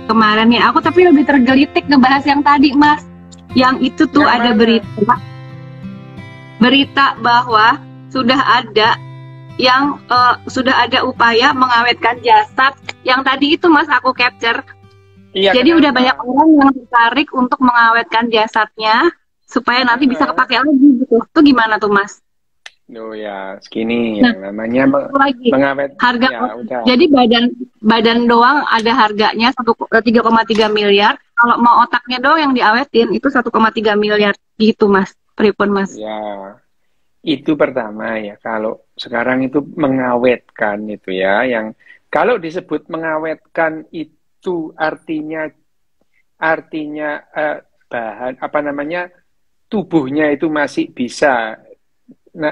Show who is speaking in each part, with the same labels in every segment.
Speaker 1: kemarin ya. Aku tapi lebih tergelitik ngebahas yang tadi, Mas. Yang itu tuh
Speaker 2: Yang
Speaker 1: ada
Speaker 2: mana?
Speaker 1: berita bahwa sudah ada yang sudah ada upaya mengawetkan jasad. Yang tadi itu Mas aku capture.
Speaker 2: Iya,
Speaker 1: Jadi udah banyak
Speaker 2: kenapa?
Speaker 1: orang yang tertarik untuk mengawetkan jasadnya supaya nanti bisa
Speaker 2: Heeh.
Speaker 1: kepakai lagi gitu. Itu gimana tuh Mas?
Speaker 2: Oh ya, segini
Speaker 1: Nah,
Speaker 2: yang namanya
Speaker 1: satu lagi
Speaker 2: mengawet.
Speaker 1: harga
Speaker 2: Ya, udah.
Speaker 1: jadi badan badan doang ada harganya 3,3 miliar. Kalau mau otaknya doang yang diawetin itu 1,3 miliar gitu Mas. Pripun Mas?
Speaker 2: Ya, itu pertama ya. Kalau sekarang itu mengawetkan itu ya, yang kalau disebut mengawetkan itu artinya bahan apa namanya tubuhnya itu masih bisa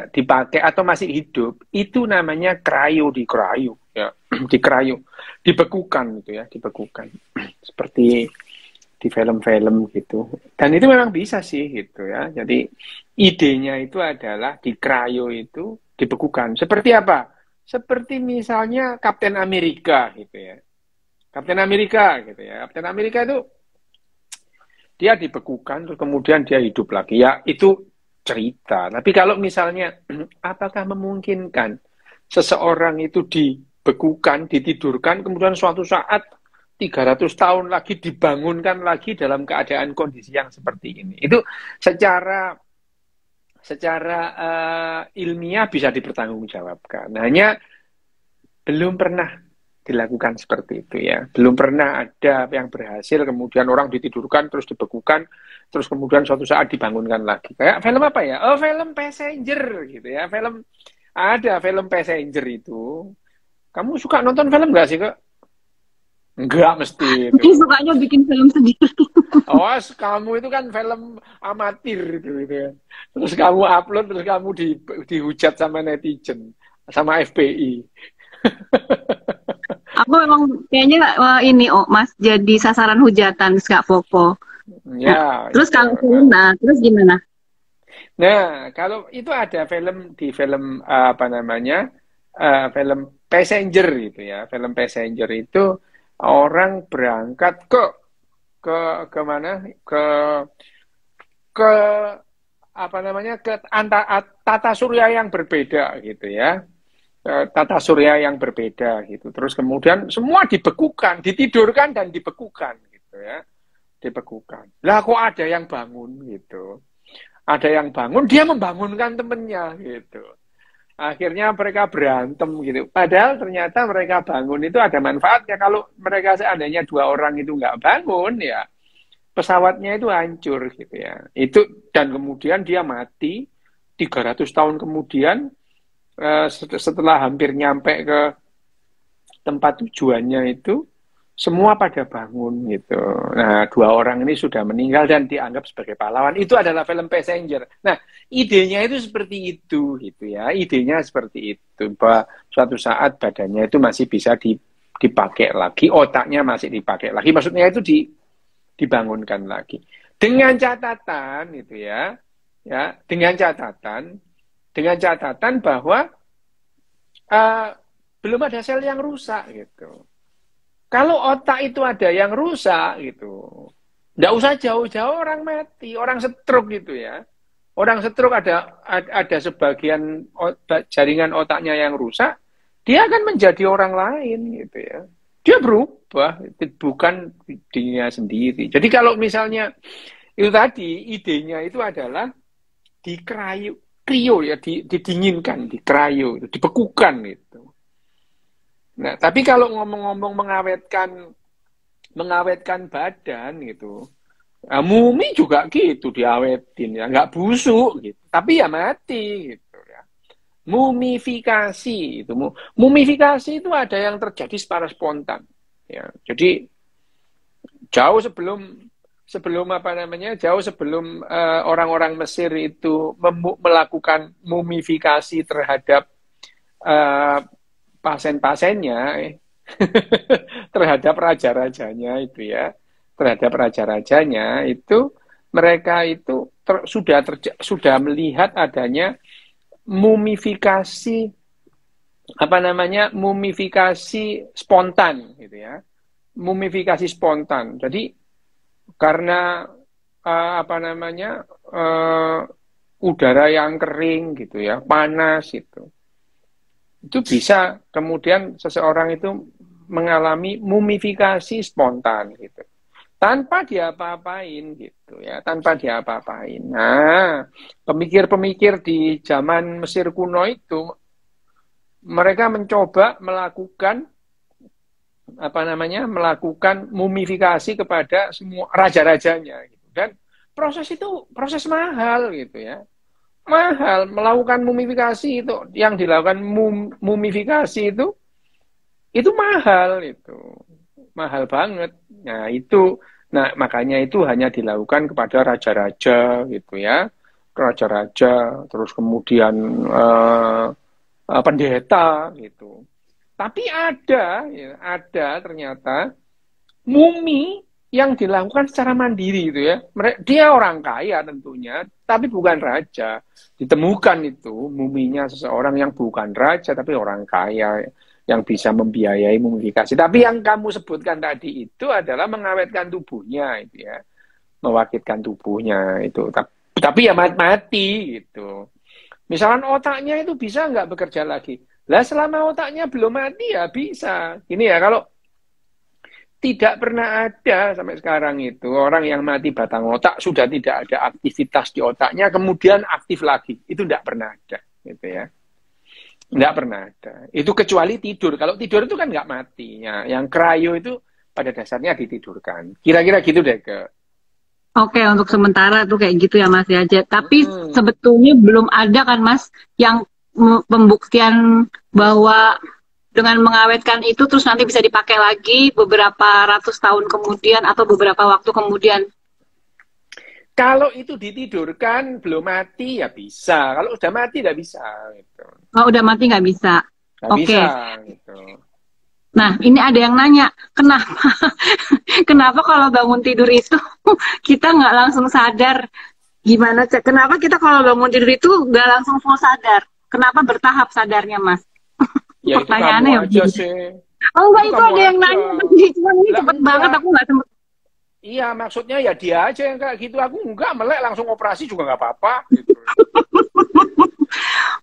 Speaker 2: dipakai atau masih hidup, itu namanya dikerayu ya, dikerayu, dibekukan gitu ya, dibekukan seperti di film-film gitu. Dan itu memang bisa sih gitu ya. Jadi idenya itu adalah dikerayu itu dibekukan. Seperti apa? Seperti misalnya Kapten Amerika gitu ya. Kapten Amerika gitu ya. Kapten Amerika itu dia dibekukan terus kemudian dia hidup lagi. Ya itu cerita. Tapi kalau misalnya apakah memungkinkan seseorang itu dibekukan, ditidurkan, kemudian suatu saat 300 tahun lagi dibangunkan lagi dalam keadaan kondisi yang seperti ini. Itu secara ilmiah bisa dipertanggungjawabkan. Hanya belum pernah dilakukan seperti itu ya. Belum pernah ada yang berhasil kemudian orang ditidurkan terus dibekukan terus kemudian suatu saat dibangunkan lagi. Kayak film apa ya? Oh, film Passenger gitu ya. Film Passenger itu. Kamu suka nonton film nggak sih, Kak? Enggak mesti itu.
Speaker 1: Mungkin sukanya bikin film sendiri.
Speaker 2: Awas, kamu itu kan film amatir gitu ya. Terus kamu upload, terus kamu dihujat sama netizen, sama FBI.
Speaker 1: Aku memang kayaknya ini Mas jadi sasaran hujatan Kak Popo. Nah,
Speaker 2: Ya,
Speaker 1: terus
Speaker 2: itu.
Speaker 1: kalau film, nah terus gimana?
Speaker 2: Nah, kalau itu ada film apa namanya, film Passenger itu ya, film Passenger itu orang berangkat ke mana, ke apa namanya, ke tata surya yang berbeda gitu ya, tata surya yang berbeda gitu. Terus kemudian semua dibekukan, ditidurkan dan dibekukan gitu ya, dibekukan. Lah kok ada yang bangun gitu. Ada yang bangun, dia membangunkan temennya gitu. Akhirnya mereka berantem gitu. Padahal ternyata mereka bangun itu ada manfaatnya. Kalau mereka seandainya dua orang itu nggak bangun, ya pesawatnya itu hancur gitu ya. Dan kemudian dia mati 300 tahun kemudian, setelah hampir nyampe ke tempat tujuannya itu, semua pada bangun gitu. Nah, dua orang ini sudah meninggal dan dianggap sebagai pahlawan. Itu adalah film Passenger. Nah, idenya itu seperti itu gitu ya. Idenya seperti itu, bahwa suatu saat badannya itu masih bisa dipakai lagi, otaknya masih dipakai lagi. Maksudnya itu dibangunkan lagi. Dengan catatan gitu ya. Ya, dengan catatan bahwa belum ada sel yang rusak gitu. Kalau otak itu ada yang rusak gitu, nggak usah jauh-jauh orang mati, orang stroke gitu ya. Orang stroke ada sebagian jaringan otaknya yang rusak, dia akan menjadi orang lain gitu ya. Dia berubah, bukan dirinya sendiri. Jadi kalau misalnya itu tadi idenya itu adalah krio ya, didinginkan, dikerayu, dibekukan gitu. Nah, tapi kalau ngomong-ngomong mengawetkan badan gitu, nah, mumi juga gitu diawetin ya, nggak busuk gitu, tapi ya mati gitu ya. Mumifikasi itu, mumifikasi itu ada yang terjadi secara spontan ya. Jadi jauh sebelum apa namanya, jauh sebelum orang-orang Mesir itu melakukan mumifikasi terhadap pasien-pasiennya, terhadap raja-rajanya itu ya, terhadap raja-rajanya itu, mereka itu sudah melihat adanya mumifikasi, apa namanya, mumifikasi spontan gitu ya. mumifikasi spontan. Jadi karena apa namanya udara yang kering gitu ya, panas itu bisa kemudian seseorang itu mengalami mumifikasi spontan gitu. Tanpa diapa-apain gitu ya, tanpa diapa-apain. Nah, pemikir-pemikir di zaman Mesir kuno itu mereka mencoba melakukan apa namanya, melakukan mumifikasi kepada semua raja-rajanya gitu. Dan proses itu proses mahal gitu ya. Mahal melakukan mumifikasi itu, yang dilakukan mumifikasi itu mahal itu. Mahal banget. Nah, makanya itu hanya dilakukan kepada raja-raja gitu ya. Raja-raja, terus kemudian pendeta gitu. Tapi ada ternyata mumi yang dilakukan secara mandiri gitu ya. Dia orang kaya tentunya, tapi bukan raja. Ditemukan itu muminya seseorang yang bukan raja, tapi orang kaya yang bisa membiayai mumifikasi. Tapi yang kamu sebutkan tadi itu adalah mengawetkan tubuhnya, itu ya, mewakilkan tubuhnya itu. Tapi ya mati gitu. Misalkan otaknya itu bisa nggak bekerja lagi? Lah selama otaknya belum mati ya bisa. Ini ya, kalau tidak pernah ada sampai sekarang itu orang yang mati batang otak sudah tidak ada aktivitas di otaknya kemudian aktif lagi. Itu tidak pernah ada, gitu ya. Nggak pernah ada. Itu kecuali tidur. Kalau tidur itu kan nggak mati. Ya, yang cryo itu pada dasarnya ditidurkan. Kira-kira gitu deh,
Speaker 1: Oke, untuk sementara tuh kayak gitu ya Mas ya. Tapi sebetulnya belum ada kan Mas yang pembuktian bahwa dengan mengawetkan itu terus nanti bisa dipakai lagi beberapa ratus tahun kemudian atau beberapa waktu kemudian.
Speaker 2: Kalau itu ditidurkan belum mati ya bisa. Kalau udah mati nggak bisa. Gitu.
Speaker 1: Kalau udah mati nggak bisa. Oke.
Speaker 2: Bisa, gitu.
Speaker 1: Nah, ini ada yang nanya, kenapa kalau bangun tidur itu kita nggak langsung sadar? Gimana cek? Kenapa kita kalau bangun tidur itu nggak langsung full sadar? Kenapa bertahap sadarnya, Mas?
Speaker 2: Ya, pertanyaannya ya aja sih.
Speaker 1: Oh enggak, itu ada yang nanya, cuma ini cepet banget aku nggak sempet.
Speaker 2: Iya, maksudnya ya dia aja yang kayak gitu. Aku enggak, melek langsung operasi juga nggak apa-apa. Gitu.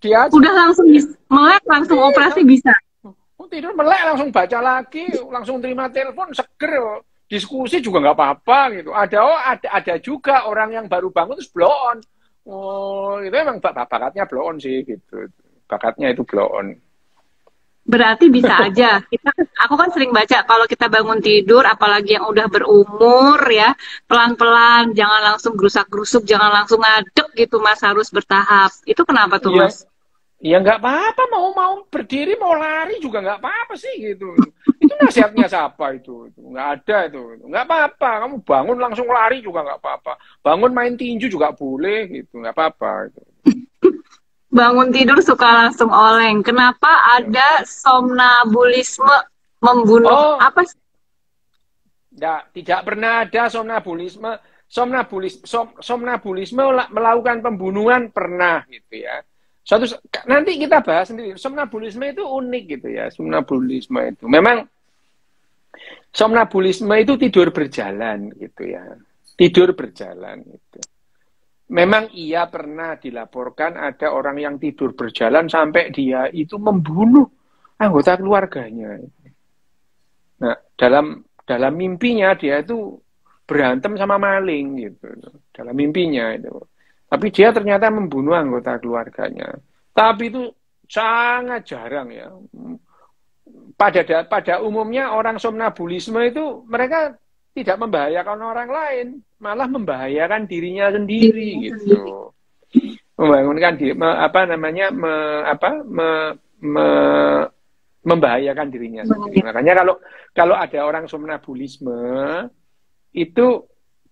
Speaker 2: Dia aja.
Speaker 1: Udah langsung melek, langsung operasi bisa.
Speaker 2: Tidur melek langsung baca lagi, langsung terima telepon, seger. Diskusi juga nggak apa-apa gitu. Ada juga orang yang baru bangun terus blow on. Oh, itu emang bakatnya blow on sih gitu. Bakatnya itu blow on.
Speaker 1: Berarti bisa aja. Aku kan sering baca kalau kita bangun tidur, apalagi yang udah berumur ya, pelan-pelan, jangan langsung gerusak-gerusuk, jangan langsung ngadek gitu Mas, harus bertahap. Itu kenapa tuh Mas?
Speaker 2: Ya nggak apa-apa, mau berdiri, mau lari juga nggak apa-apa sih gitu. Itu nasihatnya siapa itu? Nggak ada itu. Nggak apa-apa, kamu bangun langsung lari juga nggak apa-apa. Bangun main tinju juga boleh gitu, nggak apa-apa. Gitu.
Speaker 1: Bangun tidur suka langsung oleng. Kenapa ada somnabulisme membunuh? Apa sih?
Speaker 2: Tidak pernah ada somnabulisme. Somnabulisme melakukan pembunuhan pernah gitu ya. Nanti kita bahas sendiri. Somnabulisme itu unik gitu ya. Somnabulisme itu memang somnabulisme itu tidur berjalan gitu ya. Tidur berjalan gitu. Memang iya pernah dilaporkan ada orang yang tidur berjalan sampai dia itu membunuh anggota keluarganya. Nah, dalam mimpinya dia itu berantem sama maling gitu. Dalam mimpinya itu. Tapi dia ternyata membunuh anggota keluarganya. Tapi itu sangat jarang ya. Pada umumnya orang somnabulisme itu mereka tidak membahayakan orang lain, malah membahayakan dirinya sendiri gitu. Membangunkan diri, membahayakan dirinya sendiri. Makanya kalau ada orang somnabulisme itu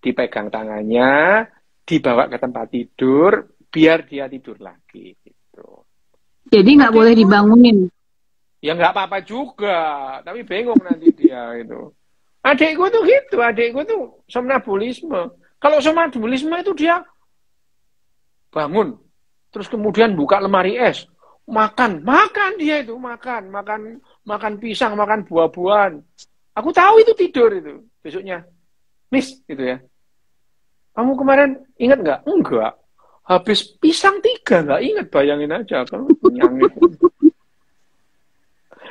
Speaker 2: dipegang tangannya, dibawa ke tempat tidur biar dia tidur lagi gitu.
Speaker 1: Jadi nggak boleh dibangunin.
Speaker 2: Ya nggak apa-apa juga, tapi bingung nanti dia itu. Adikku tuh gitu, adikku tuh somnabulisme. Kalau somnabulisme itu dia bangun, terus kemudian buka lemari es, makan dia itu makan pisang, makan buah-buahan. Aku tahu itu tidur itu. Besoknya, Miss, gitu ya. Kamu kemarin ingat nggak? Enggak. Habis pisang 3, nggak ingat, bayangin aja. Kamu kenyang itu.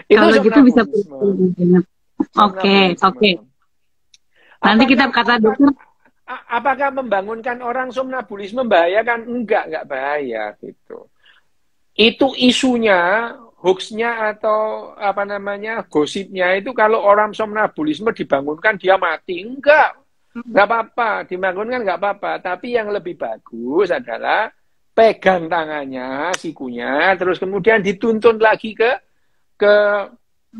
Speaker 2: Itu
Speaker 1: Kalau gitu bisa.
Speaker 2: somnambulisme.
Speaker 1: Oke. Nanti kita kata dokter.
Speaker 2: Apakah membangunkan orang somnambulisme membahayakan? Enggak bahaya gitu. Itu isunya, hoaxnya atau apa namanya, gosipnya itu kalau orang somnambulisme dibangunkan dia mati. Enggak apa-apa, dibangunkan enggak apa-apa. Tapi yang lebih bagus adalah pegang tangannya, sikunya, terus kemudian dituntun lagi ke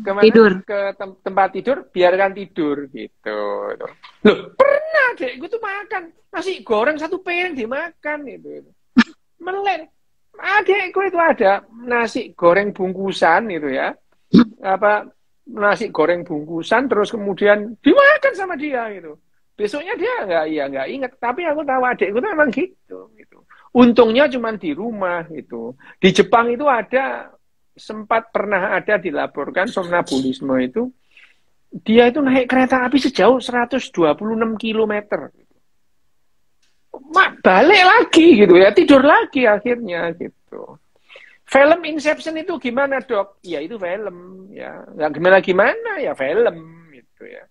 Speaker 2: kemana?
Speaker 1: Tidur.
Speaker 2: Ke tempat tidur, biarkan tidur gitu. Loh, pernah deh, gue tuh makan nasi goreng 1 piring dimakan gitu. Melek. Adekku itu ada nasi goreng bungkusan itu ya. Apa nasi goreng bungkusan terus kemudian dimakan sama dia gitu. Besoknya dia nggak ingat, tapi aku tahu adekku itu memang gitu. Untungnya cuma di rumah gitu. Di Jepang itu sempat pernah ada dilaporkan somnambulisme itu, dia itu naik kereta api sejauh 126 km. Balik lagi gitu ya, tidur lagi akhirnya gitu. Film Inception itu gimana, Dok? Ya itu film ya. Nggak gimana ya film gitu ya.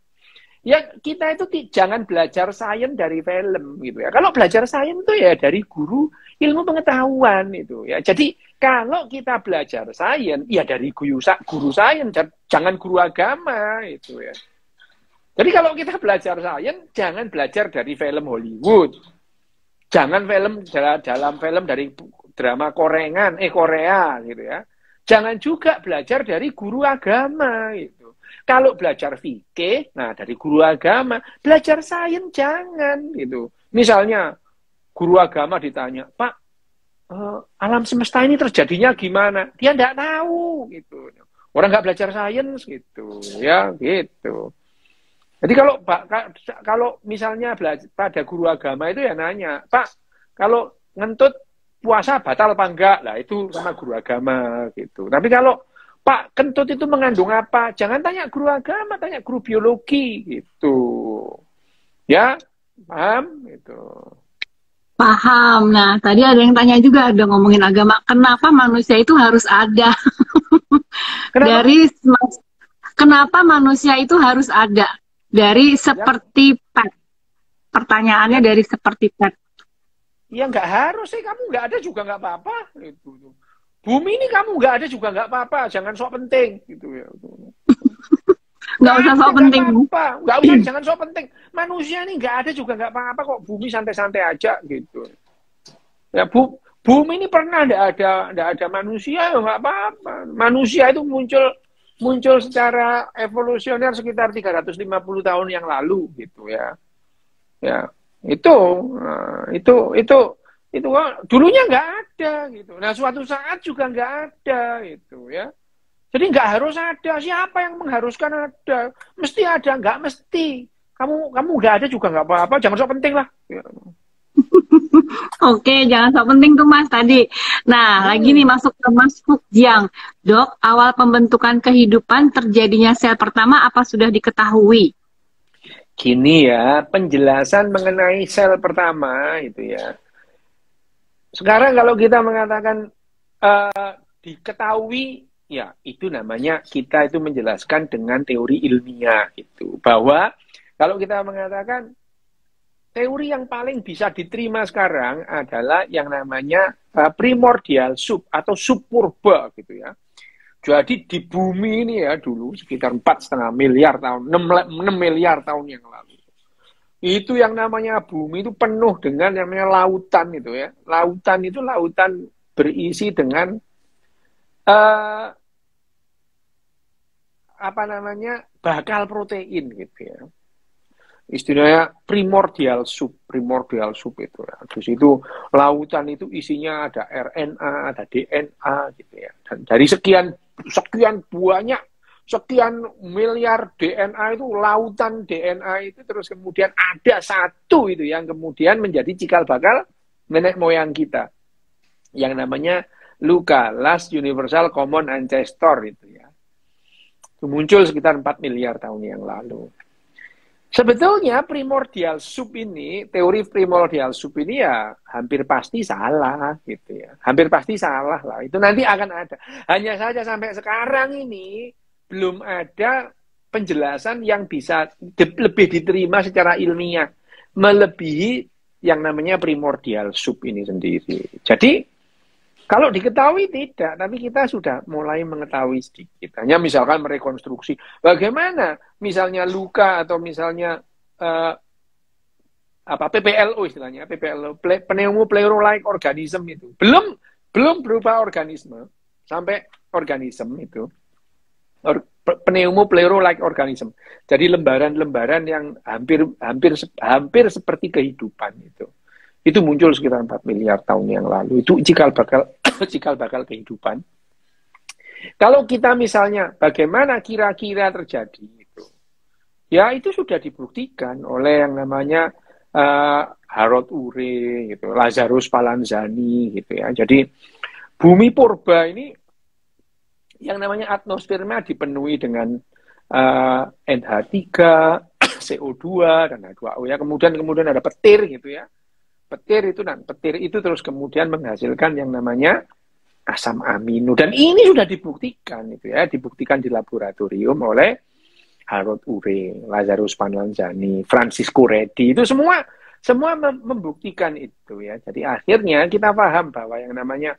Speaker 2: Ya kita itu jangan belajar sains dari film gitu ya. Kalau belajar sains itu ya dari guru ilmu pengetahuan itu ya. Jadi kalau kita belajar sains ya dari guru sains, jangan guru agama itu ya. Jadi kalau kita belajar sains jangan belajar dari film Hollywood. Jangan dalam film dari drama Korea gitu ya. Jangan juga belajar dari guru agama gitu. Kalau belajar fikih, nah dari guru agama, belajar sains jangan gitu. Misalnya guru agama ditanya, Pak, alam semesta ini terjadinya gimana? Dia enggak tahu gitu. Orang nggak belajar sains gitu, ya gitu. Jadi kalau misalnya pada guru agama itu ya nanya, Pak, kalau ngentut puasa batal apa enggak? Lah itu sama guru agama gitu. Tapi kalau Pak, kentut itu mengandung apa? Jangan tanya guru agama, tanya guru biologi gitu. Ya, paham gitu.
Speaker 1: Paham. Nah, tadi ada yang tanya juga, ada ngomongin agama. Kenapa manusia itu harus ada? Kenapa manusia itu harus ada? Dari seperti pet. Pertanyaannya dari seperti pet.
Speaker 2: Ya nggak harus sih, kamu nggak ada juga nggak apa-apa. Gitu. Bumi ini kamu nggak ada juga nggak apa-apa, jangan sok penting gitu ya.
Speaker 1: Nggak usah sok penting.
Speaker 2: Nggak usah, jangan sok penting. Manusia ini nggak ada juga nggak apa-apa kok, bumi santai-santai aja gitu. Ya bumi ini pernah nggak ada manusia ya nggak apa-apa. Manusia itu muncul secara evolusioner sekitar 350 tahun yang lalu gitu ya. Ya itu dulunya nggak ada gitu. Nah suatu saat juga nggak ada gitu ya. Jadi nggak harus ada. Siapa yang mengharuskan ada? Mesti ada, nggak mesti. Kamu nggak ada juga nggak apa-apa. Jangan sok penting lah. Ya.
Speaker 1: Oke, jangan sok penting tuh Mas tadi. Nah, lagi nih masuk ke Mas Fukjiang. Dok, awal pembentukan kehidupan terjadinya sel pertama apa sudah diketahui?
Speaker 2: Gini ya, penjelasan mengenai sel pertama itu ya. Sekarang kalau kita mengatakan diketahui, ya itu namanya kita itu menjelaskan dengan teori ilmiah gitu. Bahwa kalau kita mengatakan teori yang paling bisa diterima sekarang adalah yang namanya primordial sub atau subpurba gitu ya. Jadi di bumi ini ya dulu sekitar 4,5 miliar tahun, 6 miliar tahun yang lalu. Itu yang namanya bumi itu penuh dengan yang namanya lautan itu ya. Lautan itu lautan berisi dengan bakal protein gitu ya. Istilahnya primordial soup itu ya. Di situ lautan itu isinya ada RNA, ada DNA gitu ya. Dan dari sekian banyak, sekian miliar DNA itu, lautan DNA itu terus kemudian ada satu itu yang kemudian menjadi cikal bakal nenek moyang kita. Yang namanya LUCA, Last Universal Common Ancestor itu ya. Muncul sekitar 4 miliar tahun yang lalu. Sebetulnya primordial soup ini, teori primordial soup ini ya hampir pasti salah gitu ya. Hampir pasti salah lah. Itu nanti akan ada. Hanya saja sampai sekarang ini belum ada penjelasan yang bisa lebih diterima secara ilmiah. Melebihi yang namanya primordial soup ini sendiri. Jadi kalau diketahui tidak, tapi kita sudah mulai mengetahui sedikit. Hanya misalkan merekonstruksi bagaimana misalnya luka atau misalnya PPLO istilahnya, PPLO, pneumopleuro-like organism itu. Belum berupa organisme sampai organisme itu. Pneumopleuro-like organism. Jadi lembaran-lembaran yang hampir seperti kehidupan itu. Itu muncul sekitar 4 miliar tahun yang lalu. Itu cikal bakal kehidupan. Kalau kita misalnya bagaimana kira-kira terjadi itu, ya itu sudah dibuktikan oleh yang namanya Harold Urey, gitu, Lazarus Spallanzani, gitu ya. Jadi bumi purba ini yang namanya atmosfernya dipenuhi dengan NH3, CO2 dan H2O ya. Kemudian ada petir gitu ya. Petir itu terus kemudian menghasilkan yang namanya asam amino, dan ini sudah dibuktikan itu ya, dibuktikan di laboratorium oleh Harold Urey, Lazarus Spallanzani, Francisco Redi, itu semua membuktikan itu ya. Jadi akhirnya kita paham bahwa yang namanya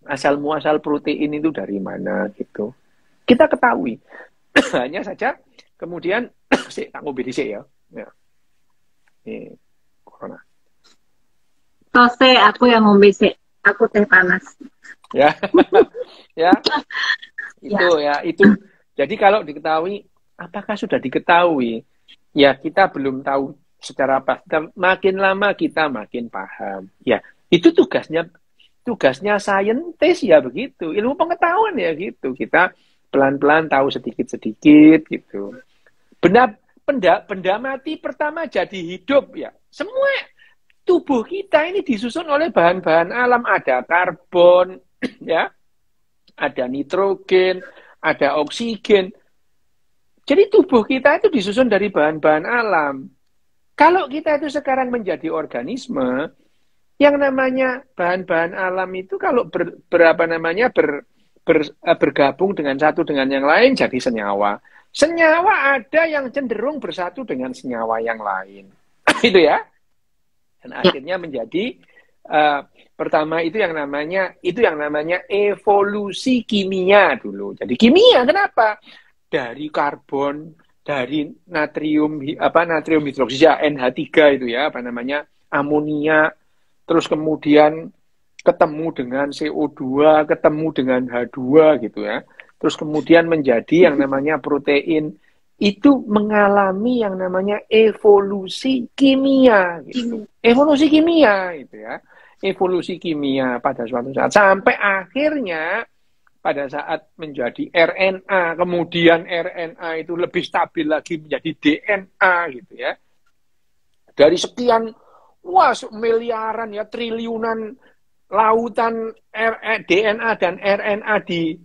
Speaker 2: asal muasal protein itu dari mana gitu. Kita ketahui. Hanya saja kemudian tak ngopi dhisik ya. Ya. Ini corona.
Speaker 1: Tose, aku yang ngombe sih. Aku teh panas.
Speaker 2: Ya. Ya. Itu. Jadi kalau diketahui, apakah sudah diketahui? Ya, kita belum tahu secara pasti. Makin lama kita makin paham. Ya, itu tugasnya saintis ya begitu. Ilmu pengetahuan ya gitu. Kita pelan-pelan tahu sedikit-sedikit gitu. Benda mati pertama jadi hidup ya. Semua tubuh kita ini disusun oleh bahan-bahan alam, ada karbon, ya, ada nitrogen, ada oksigen. Jadi tubuh kita itu disusun dari bahan-bahan alam. Kalau kita itu sekarang menjadi organisme, yang namanya bahan-bahan alam itu kalau bergabung dengan satu dengan yang lain jadi senyawa. Senyawa ada yang cenderung bersatu dengan senyawa yang lain. Itu ya. Dan akhirnya menjadi pertama itu yang namanya evolusi kimia dulu. Jadi kimia kenapa? Dari karbon, dari natrium hidroksida NH3 itu ya, amonia, terus kemudian ketemu dengan CO2, ketemu dengan H2 gitu ya. Terus kemudian menjadi yang namanya protein. Itu mengalami yang namanya evolusi kimia gitu. Evolusi kimia gitu ya. Evolusi kimia pada suatu saat sampai akhirnya pada saat menjadi RNA, kemudian RNA itu lebih stabil lagi menjadi DNA gitu ya. Dari sekian miliaran ya, triliunan lautan DNA dan RNA di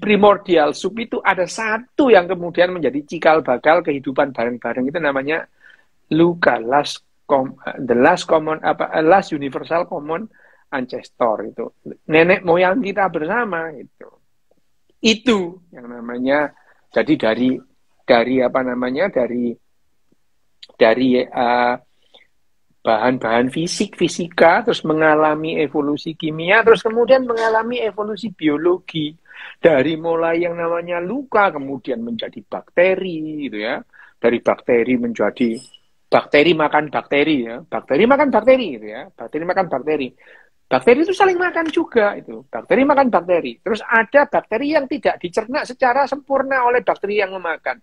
Speaker 2: primordial soup itu ada satu yang kemudian menjadi cikal bakal kehidupan bareng-bareng, itu namanya LUCA, last universal common ancestor, itu nenek moyang kita bersama itu. Itu yang namanya, jadi dari bahan-bahan fisika, terus mengalami evolusi kimia, terus kemudian mengalami evolusi biologi. Dari mulai yang namanya luka, kemudian menjadi bakteri, gitu ya. Dari bakteri menjadi bakteri makan bakteri, ya. Bakteri makan bakteri, gitu ya. Bakteri makan bakteri. Bakteri itu saling makan juga, itu. Bakteri makan bakteri. Terus ada bakteri yang tidak dicerna secara sempurna oleh bakteri yang memakan.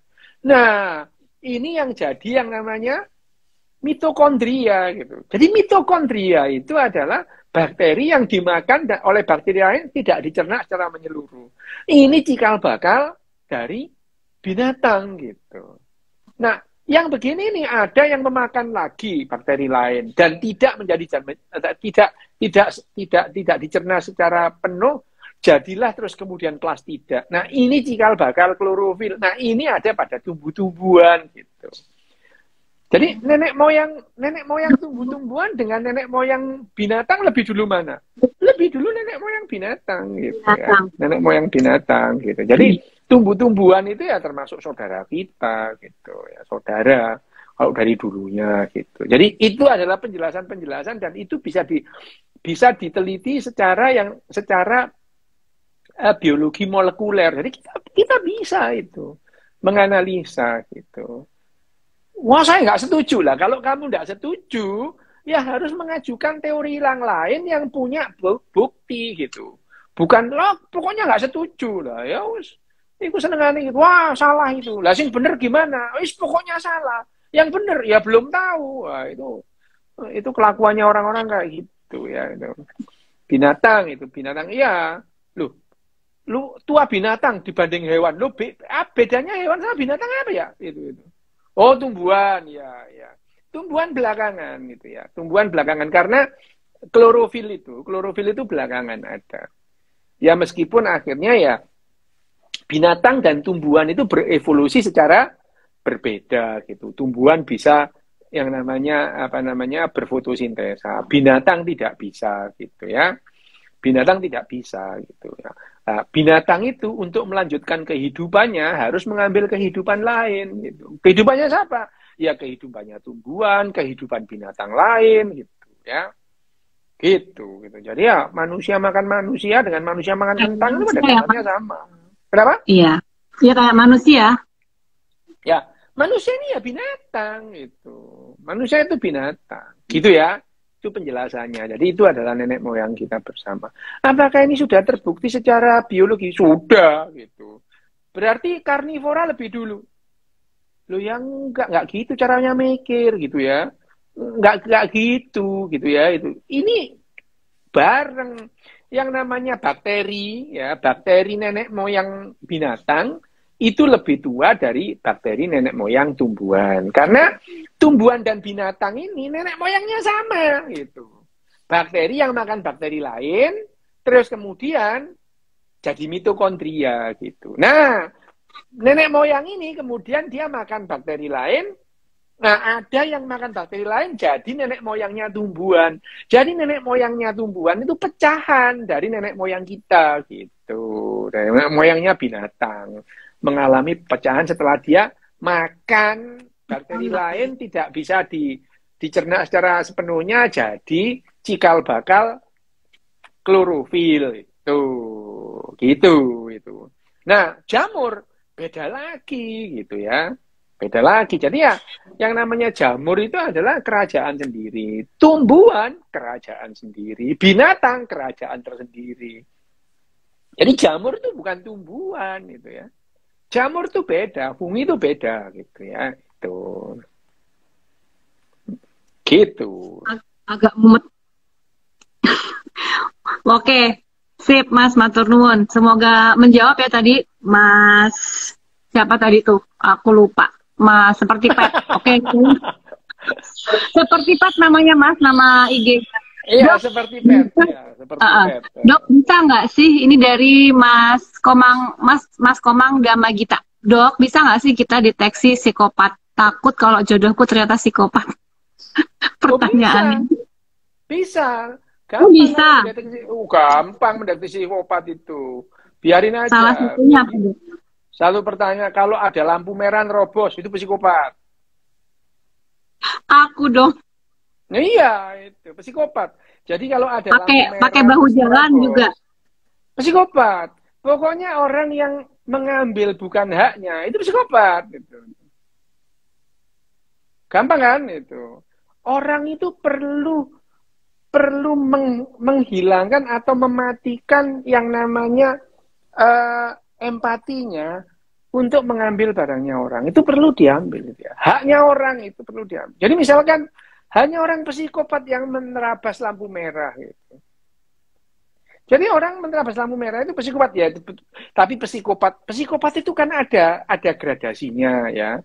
Speaker 2: Nah, ini yang jadi yang namanya mitokondria, gitu. Jadi mitokondria itu adalah bakteri yang dimakan oleh bakteri lain, tidak dicerna secara menyeluruh. Ini cikal bakal dari binatang gitu. Nah, yang begini nih ada yang memakan lagi bakteri lain dan tidak menjadi tidak dicerna secara penuh, jadilah terus kemudian plastida. Nah, ini cikal bakal klorofil. Nah, ini ada pada tumbuh-tumbuhan gitu. Jadi nenek moyang tumbuh-tumbuhan dengan nenek moyang binatang lebih dulu mana? Lebih dulu nenek moyang binatang gitu ya. Nenek moyang binatang gitu. Jadi tumbuh-tumbuhan itu ya termasuk saudara kita gitu ya, saudara kalau dari dulunya gitu. Jadi itu adalah penjelasan-penjelasan dan itu bisa diteliti secara biologi molekuler. Jadi kita bisa itu menganalisa gitu. Wah, saya nggak setuju lah. Kalau kamu nggak setuju, ya harus mengajukan teori lain yang punya bukti gitu. Bukan loh, pokoknya nggak setuju lah. Ya wis, itu senengane gitu. Wah, salah itu. Lah sing bener gimana? Wis pokoknya salah. Yang bener ya belum tahu. Wah, itu kelakuannya orang-orang kayak gitu ya. Itu. Binatang iya. Lu tua binatang dibanding hewan. Bedanya hewan sama binatang apa ya? Itu. Oh, tumbuhan, ya. Tumbuhan belakangan gitu ya. Tumbuhan belakangan karena klorofil itu belakangan ada. Ya meskipun akhirnya ya binatang dan tumbuhan itu berevolusi secara berbeda gitu. Tumbuhan bisa yang namanya berfotosintesa. Binatang tidak bisa gitu ya. Binatang tidak bisa gitu ya. Nah, binatang itu untuk melanjutkan kehidupannya harus mengambil kehidupan lain gitu. Kehidupannya siapa? Ya kehidupannya tumbuhan, kehidupan binatang lain gitu ya. Gitu. Jadi ya manusia makan manusia dengan manusia makan kentang itu pada dasarnya sama. Kenapa?
Speaker 1: Iya. Ya kayak manusia.
Speaker 2: Ya, manusia ini ya binatang gitu. Manusia itu binatang. Gitu ya. Itu penjelasannya. Jadi itu adalah nenek moyang kita bersama. Apakah ini sudah terbukti secara biologi? Sudah gitu. Berarti karnivora lebih dulu. Loh yang enggak gitu caranya mikir gitu ya. Enggak gitu ya itu. Ini bareng yang namanya bakteri ya, bakteri nenek moyang binatang itu lebih tua dari bakteri nenek moyang tumbuhan. Karena tumbuhan dan binatang ini nenek moyangnya sama gitu. Bakteri yang makan bakteri lain, terus kemudian jadi mitokondria gitu. Nah, nenek moyang ini kemudian dia makan bakteri lain. Nah, ada yang makan bakteri lain jadi nenek moyangnya tumbuhan. Jadi nenek moyangnya tumbuhan itu pecahan dari nenek moyang kita gitu. Dari nenek moyangnya binatang. Mengalami pecahan setelah dia makan bakteri lain tidak bisa dicerna secara sepenuhnya jadi cikal bakal klorofil itu gitu. Nah, jamur beda lagi gitu ya. Beda lagi. Jadi ya yang namanya jamur itu adalah kerajaan sendiri. Tumbuhan kerajaan sendiri, binatang kerajaan tersendiri. Jadi jamur itu bukan tumbuhan gitu ya. Jamur itu beda, fungi itu beda gitu ya. Gitu.
Speaker 1: Agak mumet. Oke, sip Mas matur nuwun. Semoga menjawab ya tadi Mas siapa tadi tuh? Aku lupa. Mas seperti Pet. Oke. Seperti Pet namanya Mas, nama IG.
Speaker 2: Iya, seperti Pet. Ya, seperti Pet.
Speaker 1: Dok, bisa nggak sih ini dari Mas Komang, Mas Komang Damagita. Dok, bisa nggak sih kita deteksi psikopat? Takut kalau jodohku ternyata psikopat. Pertanyaan.
Speaker 2: Bisa.
Speaker 1: Gampang bisa.
Speaker 2: Gampang mendeteksi psikopat itu. Biarin aja.
Speaker 1: Salah satunya apa, Dok?
Speaker 2: Satu pertanyaan, kalau ada lampu merah nerobos, itu psikopat.
Speaker 1: Aku dong.
Speaker 2: Nah, iya, itu psikopat. Jadi kalau ada lampu merah
Speaker 1: pakai bahu jalan nerobos, juga
Speaker 2: psikopat. Pokoknya orang yang mengambil bukan haknya, itu psikopat. Gitu. Gampang kan itu. Orang itu perlu menghilangkan atau mematikan yang namanya empatinya untuk mengambil barangnya orang. Itu perlu diambil. Gitu ya. Haknya orang itu perlu diambil. Jadi misalkan hanya orang psikopat yang menerabas lampu merah. Gitu. Jadi orang menerabas lampu merah itu psikopat ya. Tapi psikopat itu kan ada gradasinya ya.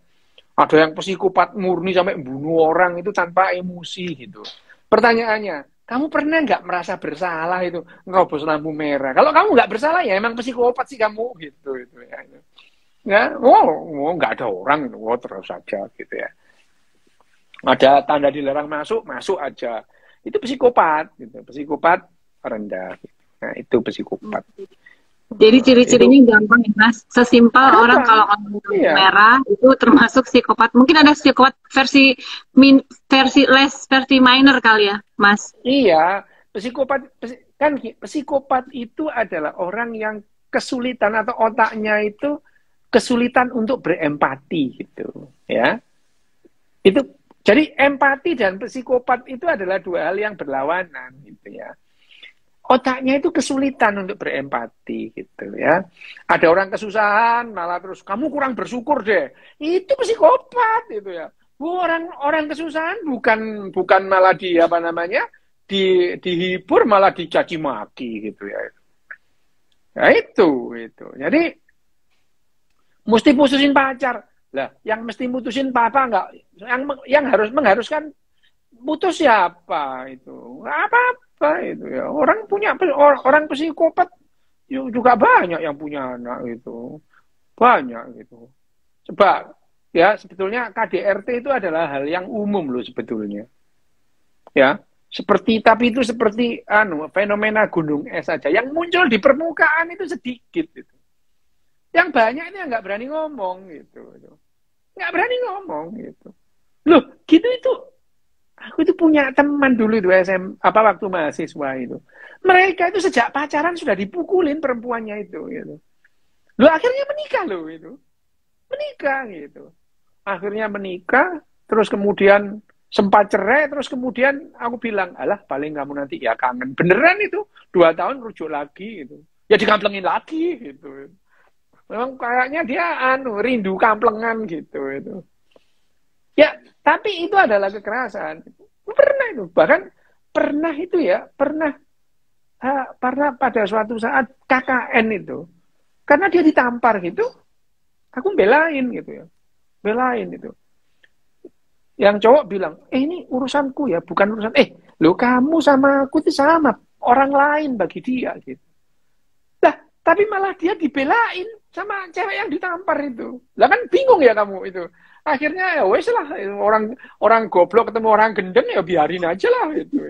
Speaker 2: Ada yang psikopat murni sampai bunuh orang itu tanpa emosi gitu. Pertanyaannya, Kamu pernah nggak merasa bersalah itu ngerobos lampu merah? Kalau kamu nggak bersalah ya emang psikopat sih kamu gitu itu ya. Nggak, nggak ada orang itu, terus saja gitu ya. Ada tanda dilarang masuk, masuk aja. Itu psikopat, gitu. Psikopat rendah. Nah itu psikopat.
Speaker 1: Jadi ciri-cirinya gampang ya Mas. Sesimpel orang kalau
Speaker 2: iya.
Speaker 1: merah itu termasuk psikopat. Mungkin ada psikopat versi versi minor kali ya, Mas.
Speaker 2: Iya, psikopat itu adalah orang yang kesulitan atau otaknya itu kesulitan untuk berempati gitu, ya. Itu jadi empati dan psikopat itu adalah dua hal yang berlawanan gitu ya. Otaknya itu kesulitan untuk berempati gitu ya. Ada orang kesusahan malah terus kamu kurang bersyukur deh. Itu psikopat gitu ya. Orang kesusahan bukan malah dihibur malah dicaci maki gitu ya. Nah itu. Jadi mesti putusin pacar. Lah, yang mesti mutusin papa enggak? Yang mengharuskan putus siapa itu? Nggak apa-apa itu ya. Orang psikopat juga banyak yang punya anak itu. Banyak gitu. Coba ya, sebetulnya KDRT itu adalah hal yang umum loh sebetulnya. Ya, tapi itu seperti fenomena gunung es saja. Yang muncul di permukaan itu sedikit gitu. Yang banyak ini nggak berani ngomong gitu. Nggak berani ngomong gitu. Loh, gitu itu. Aku itu punya teman dulu itu waktu mahasiswa itu. Mereka itu sejak pacaran sudah dipukulin perempuannya itu gitu. Loh, akhirnya menikah loh itu. Menikah gitu. Akhirnya menikah, terus kemudian sempat cerai, terus kemudian aku bilang, alah paling kamu nanti ya kangen. Beneran itu, 2 tahun rujuk lagi gitu. Ya dikamplengin lagi gitu. Memang kayaknya dia rindu kamplengan gitu itu. Ya, tapi itu adalah kekerasan. Pernah itu, bahkan pernah itu ya, pernah pada suatu saat KKN itu, karena dia ditampar gitu, aku belain gitu ya, belain itu. Yang cowok bilang, ini urusanku ya, bukan urusan, lo kamu sama aku itu sama, orang lain bagi dia gitu. Lah, tapi malah dia dibelain sama cewek yang ditampar itu. Lah kan bingung ya kamu itu. Akhirnya ya wes lah, orang goblok ketemu orang gendeng ya biarin aja lah itu.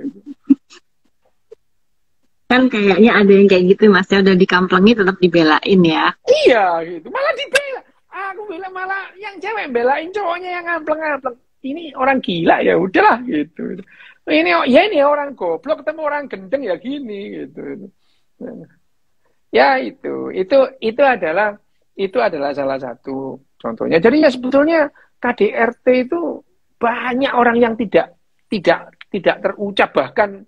Speaker 1: Kan kayaknya ada yang kayak gitu Mas, ya udah dikamplengi tetap dibelain ya.
Speaker 2: Iya gitu, malah dibela. Aku bilang malah yang cewek belain cowoknya yang ngampleng-ngampleng. Ini orang gila ya udahlah gitu. Ini orang goblok ketemu orang gendeng ya gini gitu. Ya itu adalah salah satu contohnya. Jadi ya sebetulnya KDRT itu banyak orang yang tidak terucap, bahkan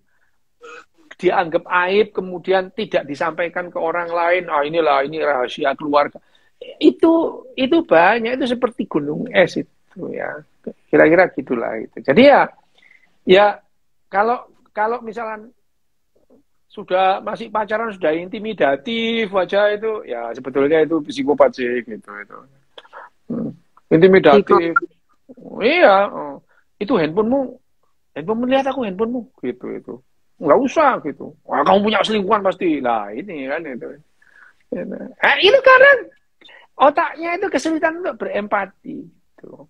Speaker 2: dianggap aib, kemudian tidak disampaikan ke orang lain. Ini rahasia keluarga. Itu banyak, itu seperti gunung es itu ya. Kira-kira gitulah itu. Jadi ya kalau misalnya sudah masih pacaran sudah intimidatif aja itu ya sebetulnya itu psikopat sih gitu itu. Intimidatif. Iya, itu handphonemu lihat aku handphonemu gitu itu. Nggak usah gitu. Wah, kamu punya selingkuhan pasti. Lah ini kan itu. Itu karena otaknya itu kesulitan untuk berempati gitu.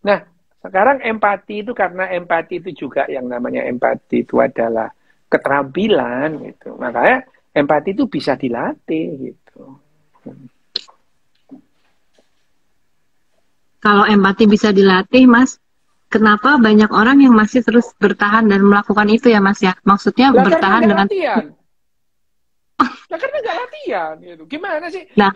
Speaker 2: Nah, sekarang empati itu karena empati itu juga yang namanya empati itu adalah keterampilan gitu. Makanya empati itu bisa dilatih gitu.
Speaker 1: Kalau empati bisa dilatih, Mas, kenapa banyak orang yang masih terus bertahan dan melakukan itu ya, Mas ya? Maksudnya bertahan dengan
Speaker 2: latihan. Nah, karena nggak latihan gitu. Gimana sih?
Speaker 1: Nah,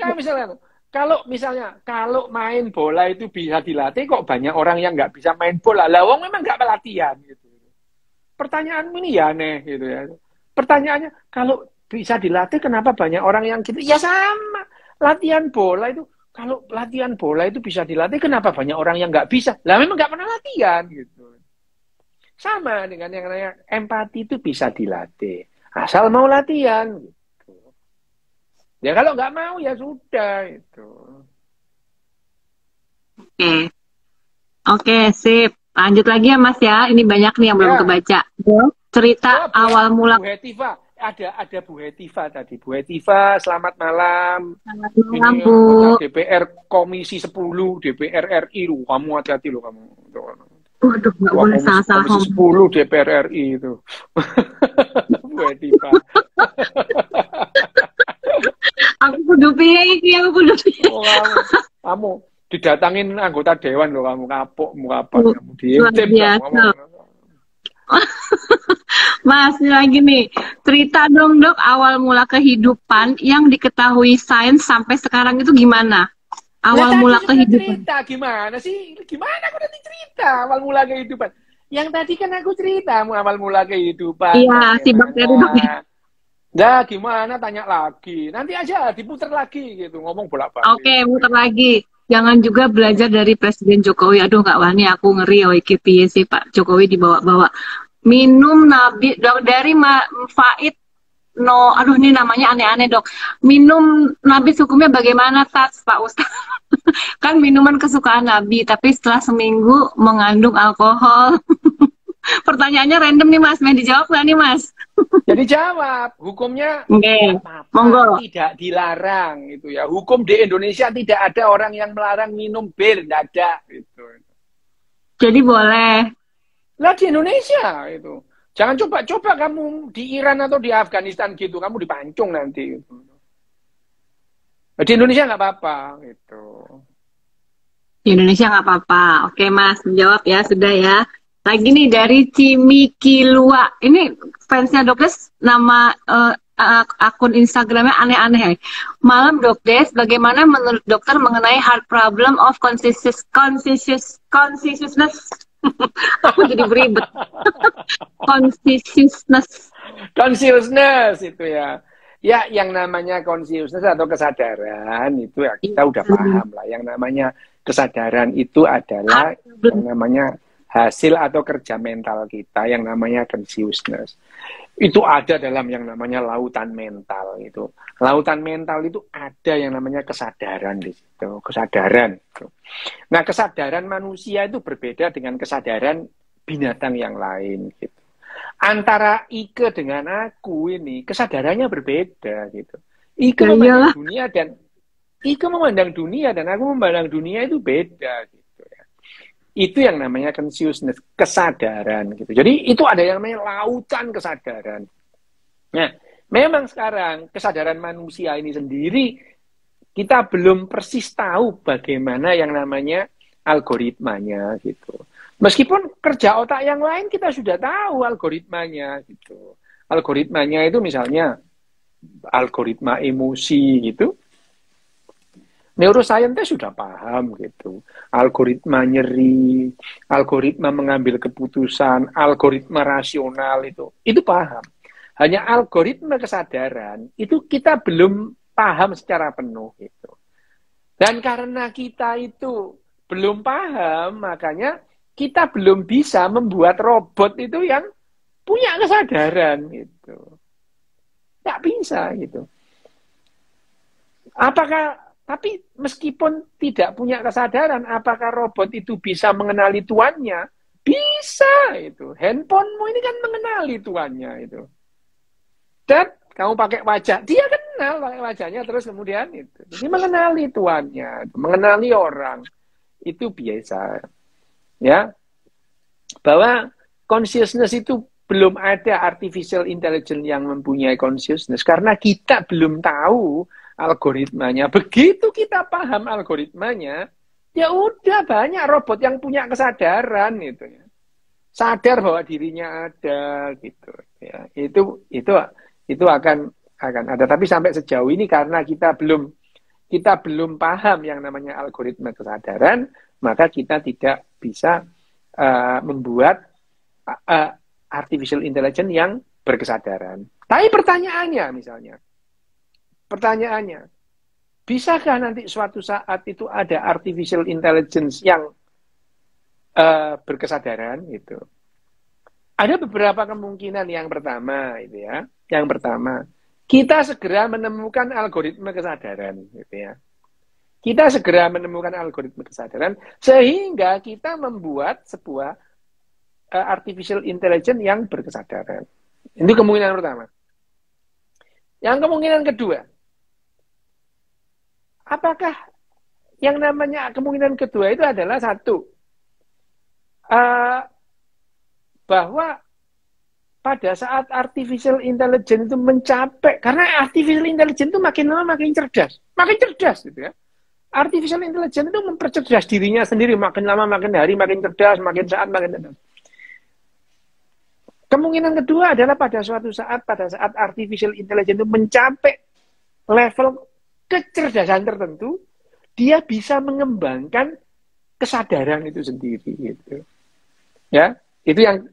Speaker 2: kalau main bola itu bisa dilatih, kok banyak orang yang nggak bisa main bola. Lah, wong memang nggak pelatihan gitu. Pertanyaan ini ya aneh gitu ya. Pertanyaannya, kalau bisa dilatih, kenapa banyak orang yang gitu? Ya sama, latihan bola itu. Kalau latihan bola itu bisa dilatih, kenapa banyak orang yang nggak bisa? Lah memang nggak pernah latihan gitu. Sama dengan yang namanya empati itu bisa dilatih, asal mau latihan. Gitu. Ya kalau nggak mau ya sudah itu.
Speaker 1: Oke, sip. Lanjut lagi ya Mas ya. Ini banyak nih yang belum kebaca. cerita awal mula.
Speaker 2: Bu Hetiva, ada Bu Hetiva tadi. Bu Hetiva, selamat malam.
Speaker 1: Selamat malam,
Speaker 2: Ini
Speaker 1: Bu.
Speaker 2: anggota DPR Komisi 10 DPR RI lu. Kamu hati-hati lu kamu.
Speaker 1: Waduh, nggak boleh salah-salah
Speaker 2: Komisi 10 DPR RI itu. Bu Hetiva.
Speaker 1: Aku kudu piye iki, aku kudu piye.
Speaker 2: Oh, kamu didatangin anggota dewan loh, kamu kapok, mau apa kamu diintip
Speaker 1: biasa. Mas, lagi nih, cerita dong dok awal mula kehidupan yang diketahui sains sampai sekarang itu gimana? Awal mula kehidupan.
Speaker 2: Cerita gimana sih? Gimana aku nanti cerita awal mula kehidupan? Yang tadi kan aku cerita awal mula kehidupan.
Speaker 1: Iya, si bakteri dok ya.
Speaker 2: Nah, gimana? Tanya lagi. Nanti aja diputar lagi gitu, ngomong bolak-balik.
Speaker 1: Oke, muter lagi. Jangan juga belajar dari Presiden Jokowi. Aduh, nggak wani, aku ngeri. Oh, iki piye sih Pak Jokowi dibawa-bawa. Minum nabi dok dari Faid. No, aduh ini namanya aneh-aneh dok. Minum nabi hukumnya bagaimana Tats Pak Ustaz? Kan minuman kesukaan Nabi, tapi setelah seminggu mengandung alkohol. Pertanyaannya random nih Mas, mau dijawab nggak nih Mas?
Speaker 2: Jadi jawab, hukumnya
Speaker 1: monggo.
Speaker 2: Tidak dilarang itu ya. Hukum di Indonesia tidak ada orang yang melarang minum bir, tidak ada gitu.
Speaker 1: Jadi boleh.
Speaker 2: Lah di Indonesia itu. Jangan coba-coba kamu di Iran atau di Afghanistan gitu, kamu dipancung nanti gitu. Di Indonesia nggak apa-apa gitu.
Speaker 1: Di Indonesia nggak apa-apa. Oke Mas, menjawab ya, sudah ya. Lagi nih dari Cimikilua. Ini fansnya Dokdes, nama akun Instagramnya aneh-aneh ya. Malam Dokdes, bagaimana menurut dokter mengenai heart problem of consciousness? Aku jadi beribet.
Speaker 2: Consciousness itu ya. Ya, yang namanya consciousness atau kesadaran itu ya kita udah paham lah. Yang namanya kesadaran itu adalah yang namanya hasil atau kerja mental kita, yang namanya consciousness. Itu ada dalam yang namanya lautan mental itu. Lautan mental itu ada yang namanya kesadaran di situ, kesadaran. Nah, kesadaran manusia itu berbeda dengan kesadaran binatang yang lain gitu. Antara Ike dengan aku ini kesadarannya berbeda gitu. Ike memandang dunia dan aku memandang dunia itu beda gitu ya. Itu yang namanya consciousness, kesadaran gitu. Jadi itu ada yang namanya lautan kesadaran. Nah, memang sekarang kesadaran manusia ini sendiri kita belum persis tahu bagaimana yang namanya algoritmanya gitu. Meskipun kerja otak yang lain kita sudah tahu algoritmanya gitu. Algoritmanya itu misalnya algoritma emosi gitu. Neuroscience sudah paham gitu. Algoritma nyeri, algoritma mengambil keputusan, algoritma rasional itu paham. Hanya algoritma kesadaran itu kita belum paham secara penuh gitu. Dan karena kita itu belum paham, makanya kita belum bisa membuat robot itu yang punya kesadaran gitu. Nggak bisa gitu. Tapi meskipun tidak punya kesadaran, apakah robot itu bisa mengenali tuannya? Bisa itu. Handphonemu ini kan mengenali tuannya itu. Dan kamu pakai wajah, dia kenal pakai wajahnya terus kemudian itu. Jadi mengenali tuannya, mengenali orang. Itu biasa. Ya, bahwa consciousness itu belum ada artificial intelligence yang mempunyai consciousness karena kita belum tahu algoritmanya. Begitu kita paham algoritmanya, ya udah banyak robot yang punya kesadaran itu ya. Sadar bahwa dirinya ada gitu ya. Itu akan ada, tapi sampai sejauh ini karena kita belum paham yang namanya algoritma kesadaran, maka kita tidak bisa membuat artificial intelligence yang berkesadaran. Tapi pertanyaannya, bisakah nanti suatu saat itu ada artificial intelligence yang berkesadaran gitu? Ada beberapa kemungkinan. Yang pertama, kita segera menemukan algoritma kesadaran gitu ya. Kita segera menemukan algoritma kesadaran sehingga kita membuat sebuah artificial intelligence yang berkesadaran. Itu kemungkinan pertama. Yang kemungkinan kedua, apakah yang namanya kemungkinan kedua itu adalah satu, bahwa pada saat artificial intelligence itu mencapai, karena artificial intelligence itu makin lama makin cerdas gitu ya. Artificial intelligence itu mempercerdas dirinya sendiri, makin lama makin hari makin cerdas, makin saat makin cerdas. Kemungkinan kedua adalah pada suatu saat, pada saat artificial intelligence itu mencapai level kecerdasan tertentu, dia bisa mengembangkan kesadaran itu sendiri gitu. Ya, itu yang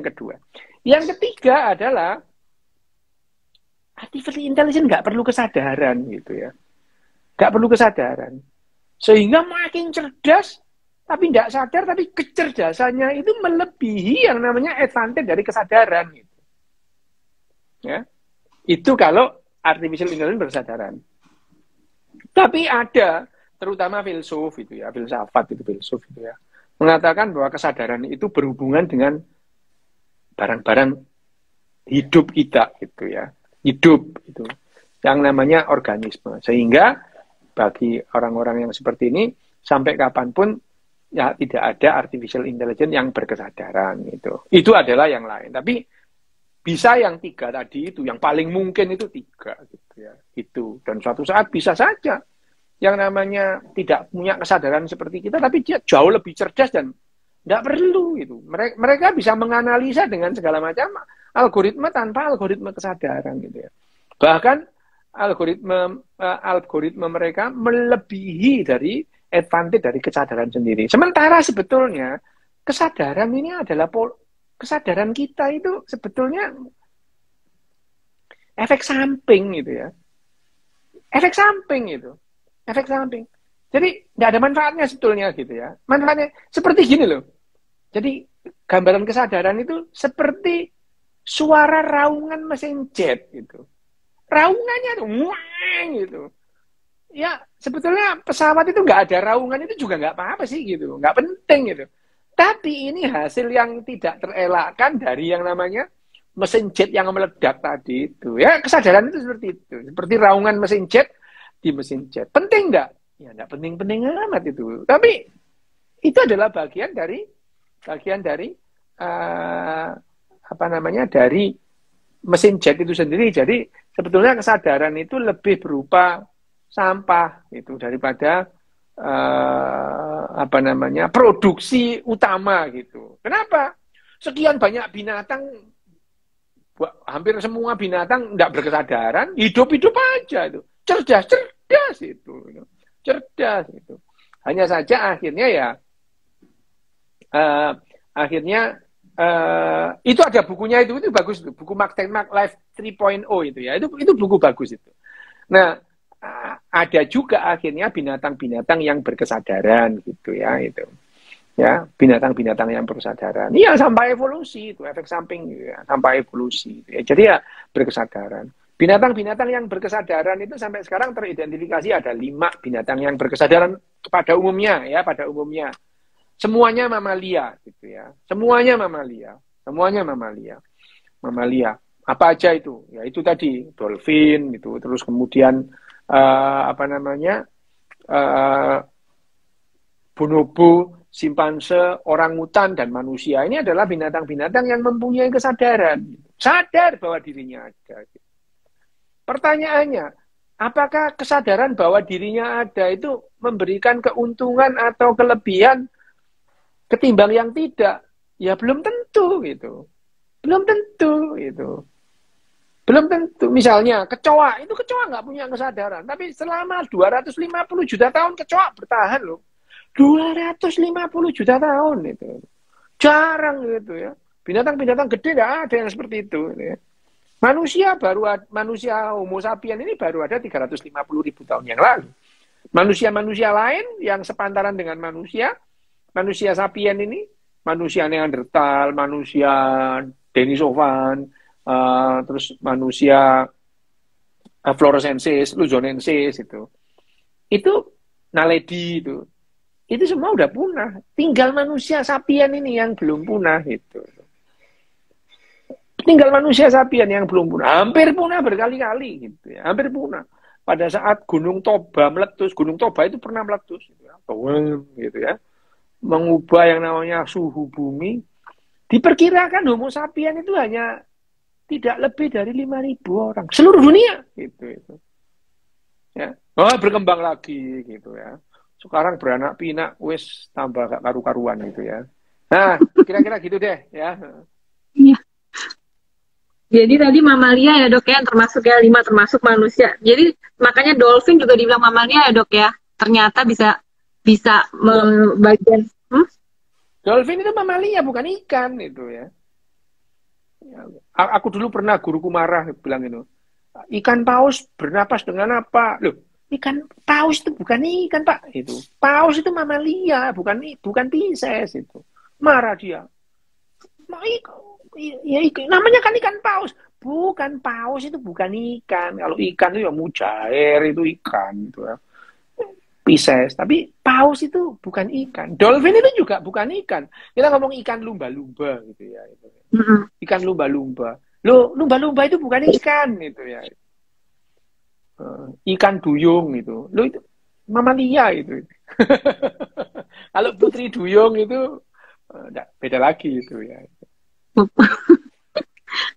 Speaker 2: kedua. Yang ketiga adalah artificial intelligence nggak perlu kesadaran gitu ya. Nggak perlu kesadaran. Sehingga makin cerdas tapi tidak sadar, tapi kecerdasannya itu melebihi yang namanya advantage dari kesadaran gitu. Ya. Itu kalau artificial intelligence bersadaran. Tapi ada, terutama filsuf itu ya, filsafat itu ya, mengatakan bahwa kesadaran itu berhubungan dengan barang-barang hidup kita gitu ya. Hidup itu yang namanya organisme. Sehingga bagi orang-orang yang seperti ini sampai kapanpun ya tidak ada artificial intelligence yang berkesadaran gitu. Itu adalah yang lain. Tapi bisa yang 3 tadi itu, yang paling mungkin itu 3 gitu ya. Itu. Dan suatu saat bisa saja yang namanya tidak punya kesadaran seperti kita, tapi dia jauh lebih cerdas dan tidak perlu gitu. Mereka bisa menganalisa dengan segala macam algoritma tanpa algoritma kesadaran gitu ya. Bahkan algoritma mereka melebihi dari advantage dari kesadaran sendiri. Sementara sebetulnya kesadaran ini adalah kesadaran kita itu sebetulnya efek samping gitu ya. Efek samping itu. Efek samping. Jadi tidak ada manfaatnya sebetulnya gitu ya. Manfaatnya seperti gini loh. Jadi gambaran kesadaran itu seperti suara raungan mesin jet gitu. Raungannya tuh wang gitu. Ya sebetulnya pesawat itu nggak ada raungan itu juga nggak apa-apa sih gitu, nggak penting gitu. Tapi ini hasil yang tidak terelakkan dari yang namanya mesin jet yang meledak tadi itu. Ya kesadaran itu seperti itu, seperti raungan mesin jet di mesin jet. Penting nggak? Ya nggak penting-penting amat itu. Tapi itu adalah bagian dari dari mesin jet itu sendiri. Jadi sebetulnya kesadaran itu lebih berupa sampah itu daripada produksi utama gitu. Kenapa? Sekian banyak binatang, hampir semua binatang tidak berkesadaran, hidup-hidup aja itu. Cerdas itu. Cerdas itu. Hanya saja akhirnya ya itu ada bukunya itu bagus itu, buku Mark Life 3.0 itu ya. Itu buku bagus itu. Nah, ada juga akhirnya binatang-binatang yang berkesadaran gitu ya itu. Ya, binatang-binatang yang berkesadaran. Iya, sampai evolusi itu efek samping gitu ya, sampai evolusi gitu ya. Jadi ya berkesadaran. Binatang-binatang yang berkesadaran itu sampai sekarang teridentifikasi ada 5 binatang yang berkesadaran pada umumnya ya, pada umumnya. Semuanya mamalia gitu ya. Semuanya mamalia. Mamalia. Apa aja itu? Ya itu tadi dolphin gitu, terus kemudian bonobo, simpanse, orangutan dan manusia. Ini adalah binatang-binatang yang mempunyai kesadaran. Sadar bahwa dirinya ada. Pertanyaannya, apakah kesadaran bahwa dirinya ada itu memberikan keuntungan atau kelebihan ketimbang yang tidak? Ya belum tentu gitu. Belum tentu gitu. Belum tentu. Misalnya kecoa, itu kecoa nggak punya kesadaran. Tapi selama 250 juta tahun kecoa bertahan loh. 250 juta tahun itu. Jarang gitu ya. Binatang-binatang gede nggak ada yang seperti itu. Gitu ya. Manusia Homo sapien ini baru ada 350 ribu tahun yang lalu. Manusia-manusia lain yang sepantaran dengan manusia sapien ini, manusia Neanderthal, manusia Denisovan, terus manusia Floresensis, Luzonensis itu naledi itu itu semua udah punah. Tinggal manusia sapien ini yang belum punah itu. Tinggal manusia sapien yang belum punah. Hampir punah berkali-kali gitu ya. Hampir punah. Pada saat Gunung Toba meletus, Gunung Toba itu pernah meletus gitu ya. Gitu ya. Mengubah yang namanya suhu bumi. Diperkirakan Homo sapien itu hanya tidak lebih dari 5.000 orang seluruh dunia gitu. Ya. Oh, berkembang lagi gitu ya. Sekarang beranak pinak wis tambah gak karu-karuan gitu ya. Nah, kira-kira gitu deh ya.
Speaker 1: Iya. Jadi tadi mamalia ya dok ya, termasuk ya 5 termasuk manusia. Jadi makanya dolphin juga dibilang mamalia ya dok ya. Ternyata bisa bagian.
Speaker 2: Dolphin itu mamalia bukan ikan itu ya. Aku dulu pernah guruku marah bilang itu. Ikan paus bernapas dengan apa? Loh, ikan paus itu bukan ikan pak. Itu paus itu mamalia, bukan Pisces itu. Marah dia. Ya, namanya kan ikan paus. Bukan paus itu bukan ikan. Kalau ikan itu ya mujair itu ikan itu ya. Pisces, tapi paus itu bukan ikan. Dolphin itu juga bukan ikan. Kita ngomong ikan lumba-lumba gitu ya. Ikan lumba-lumba. Loh, lumba-lumba itu bukan ikan itu ya. Ikan duyung itu. Loh itu mamalia itu. Kalau putri duyung itu beda lagi itu ya.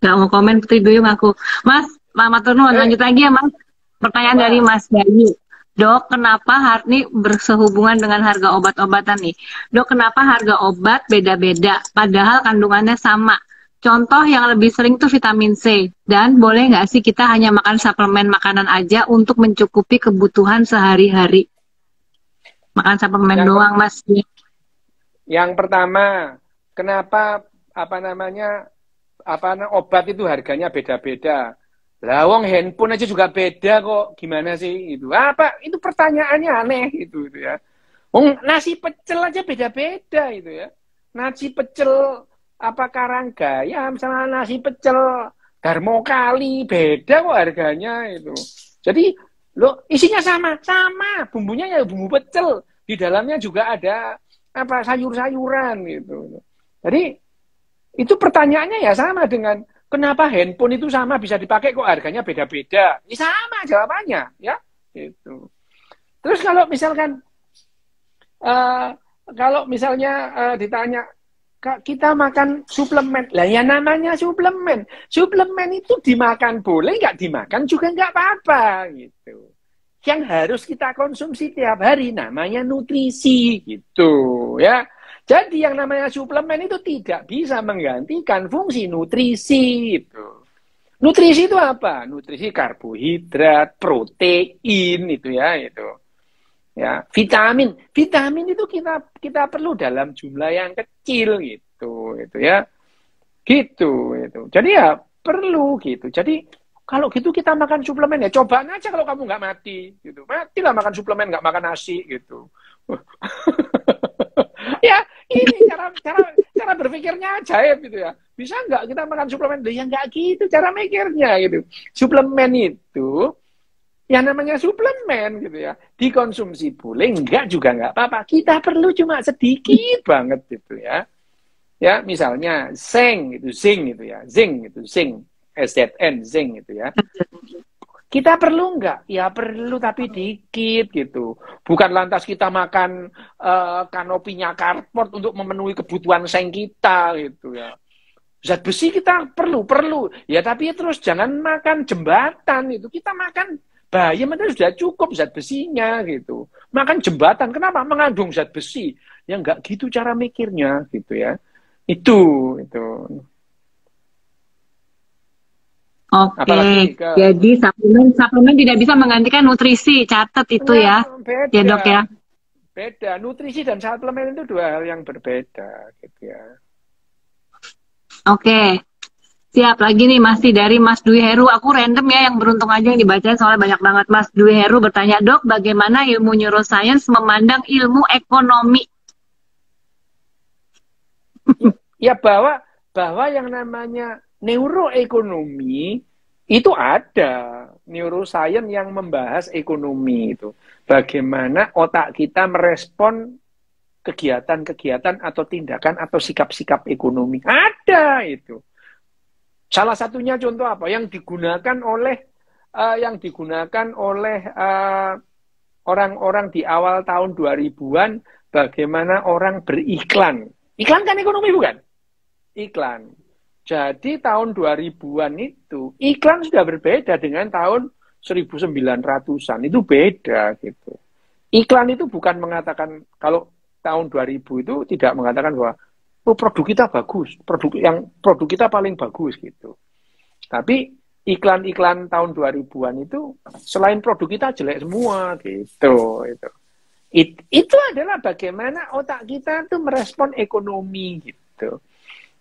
Speaker 1: Nggak mau komen putri duyung aku. Mas, Mama Turno lanjut lagi ya mas. Pertanyaan dari Mas Bayu. Dok, kenapa ini bersehubungan dengan harga obat-obatan nih? Dok, kenapa harga obat beda-beda, padahal kandungannya sama? Contoh yang lebih sering tuh vitamin C. Dan boleh nggak sih kita hanya makan suplemen makanan aja untuk mencukupi kebutuhan sehari-hari? Makan suplemen doang, Mas.
Speaker 2: Yang pertama, kenapa obat itu harganya beda-beda? Lah wong handphone aja juga beda kok. Gimana sih itu? Apa? Itu pertanyaannya aneh itu ya. Wong nasi pecel aja beda-beda itu ya. Nasi pecel apa Karanggayam sama nasi pecel Darmo Kali beda kok harganya itu. Jadi lo isinya sama, bumbunya ya bumbu pecel. Di dalamnya juga ada apa sayur-sayuran gitu. Jadi itu pertanyaannya ya sama dengan kenapa handphone itu sama bisa dipakai kok harganya beda-beda? Ini sama jawabannya, ya. Itu. Terus kalau misalnya ditanya kita makan suplemen, lah ya namanya suplemen. Suplemen itu dimakan boleh, nggak dimakan juga nggak apa-apa, gitu. Yang harus kita konsumsi tiap hari namanya nutrisi, gitu, ya. Jadi yang namanya suplemen itu tidak bisa menggantikan fungsi nutrisi itu. Nutrisi itu apa? Nutrisi karbohidrat, protein itu ya itu. Ya, vitamin. Vitamin itu kita perlu dalam jumlah yang kecil gitu ya. Gitu itu. Jadi ya perlu gitu. Jadi kalau gitu kita makan suplemen ya cobaan aja kalau kamu nggak mati gitu. Matilah makan suplemen nggak makan nasi gitu. Ya, ini cara berpikirnya ajaib gitu ya. Bisa nggak kita makan suplemen? Ya nggak gitu cara mikirnya gitu. Suplemen itu, yang namanya suplemen gitu ya, dikonsumsi boleh, enggak juga nggak apa-apa. Kita perlu cuma sedikit banget gitu ya. Ya, misalnya zinc gitu ya, zinc, SZN, zinc gitu ya. Kita perlu nggak? Ya perlu tapi dikit gitu. Bukan lantas kita makan kanopinya karpot untuk memenuhi kebutuhan seng kita gitu ya. Zat besi kita perlu. Ya tapi terus jangan makan jembatan itu. Kita makan bayam itu sudah cukup zat besinya gitu. Makan jembatan kenapa? Mengandung zat besi. Ya nggak gitu cara mikirnya gitu ya. Itu.
Speaker 1: Oke, jadi suplemen tidak bisa menggantikan nutrisi, catat itu ya,
Speaker 2: beda.
Speaker 1: Ya dok ya.
Speaker 2: Beda, nutrisi dan suplemen itu dua hal yang berbeda, gitu ya.
Speaker 1: Oke, siap lagi nih masih dari Mas Dwi Heru. Aku random ya yang beruntung aja yang dibacain soalnya banyak banget. Mas Dwi Heru bertanya, dok, bagaimana ilmu neuroscience memandang ilmu ekonomi?
Speaker 2: Ya bahwa yang namanya neuroekonomi itu ada neuroscience yang membahas ekonomi itu. Bagaimana otak kita merespon kegiatan-kegiatan atau tindakan atau sikap-sikap ekonomi. Ada itu. Salah satunya contoh apa? Yang digunakan oleh orang-orang di awal tahun 2000-an, bagaimana orang beriklan. Iklan kan ekonomi bukan? Iklan. Jadi tahun 2000-an itu iklan sudah berbeda dengan tahun 1900-an. Itu beda gitu. Iklan itu bukan mengatakan, kalau tahun 2000 itu tidak mengatakan bahwa produk kita bagus, produk kita paling bagus gitu. Tapi iklan-iklan tahun 2000-an itu selain produk kita jelek semua gitu. Itu adalah bagaimana otak kita tuh merespon ekonomi gitu.